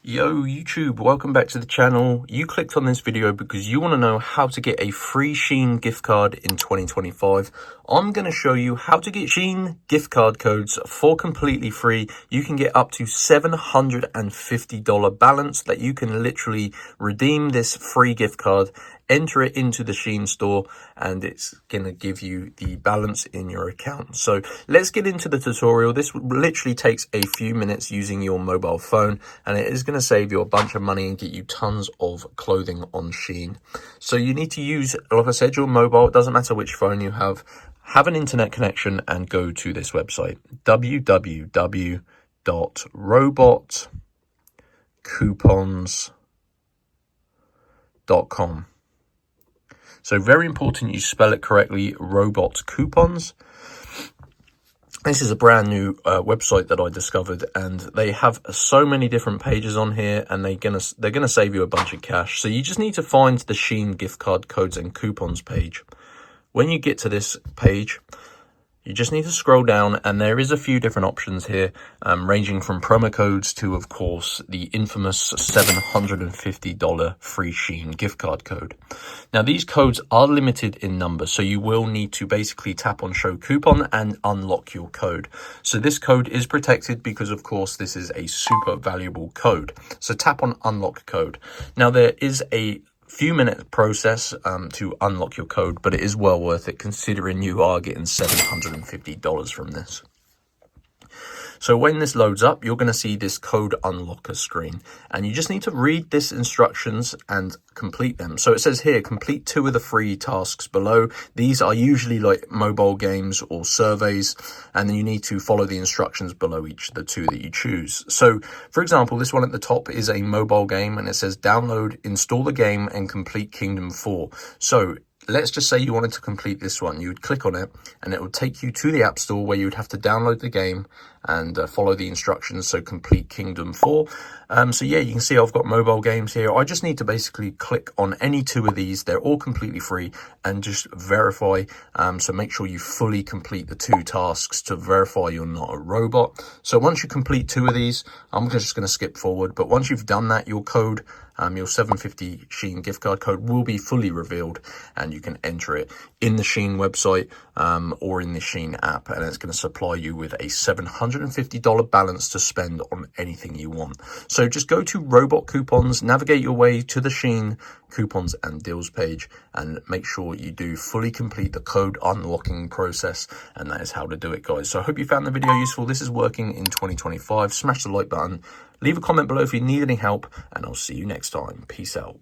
Yo YouTube, welcome back to the channel. You clicked on this video because you want to know how to get a free Shein gift card in 2025. I'm going to show you how to get Shein gift card codes for completely free. You can get up to $750 balance that you can literally redeem this free gift card, enter it into the Shein store, and it's going to give you the balance in your account. So let's get into the tutorial. This literally takes a few minutes using your mobile phone, and it is going to save you a bunch of money and get you tons of clothing on Shein. So you need to use, like I said, your mobile. It doesn't matter which phone you have an internet connection, and go to this website, www.robotcoupons.com. So very important you spell it correctly, Robot Coupons. This is a brand new website that I discovered, and they have so many different pages on here, and they're gonna save you a bunch of cash. So you just need to find the Shein gift card codes and coupons page. When you get to this page, you just need to scroll down, and there is a few different options here, ranging from promo codes to, of course, the infamous $750 free Shein gift card code. Now, these codes are limited in number, so you will need to basically tap on show coupon and unlock your code. So this code is protected because, of course, this is a super valuable code. So tap on unlock code. Now, there is a few minute process to unlock your code, but it is well worth it considering you are getting $750 from this. So when this loads up, you're going to see this code unlocker screen, and you just need to read this instructions and complete them. So it says here, complete 2 of the free tasks below. These are usually like mobile games or surveys, and then you need to follow the instructions below each of the 2 that you choose. So for example, this one at the top is a mobile game, and it says download, install the game, and complete Kingdom 4. So let's just say you wanted to complete this one. You would click on it, and it would take you to the App Store where you would have to download the game and follow the instructions. So complete Kingdom 4. So yeah, you can see I've got mobile games here. I just need to basically click on any 2 of these. They're all completely free, and just verify. So make sure you fully complete the 2 tasks to verify you're not a robot. So once you complete 2 of these, I'm just going to skip forward. But once you've done that, your code, your 750 Shein gift card code will be fully revealed, and you can enter it in the Shein website or in the Shein app, and it's going to supply you with a $750 balance to spend on anything you want. So just go to Robot Coupons, navigate your way to the Shein coupons and deals page, and make sure you do fully complete the code unlocking process. And that is how to do it, guys. So I hope you found the video useful. This is working in 2025. Smash the like button, leave a comment below if you need any help, and I'll see you next time. Peace out.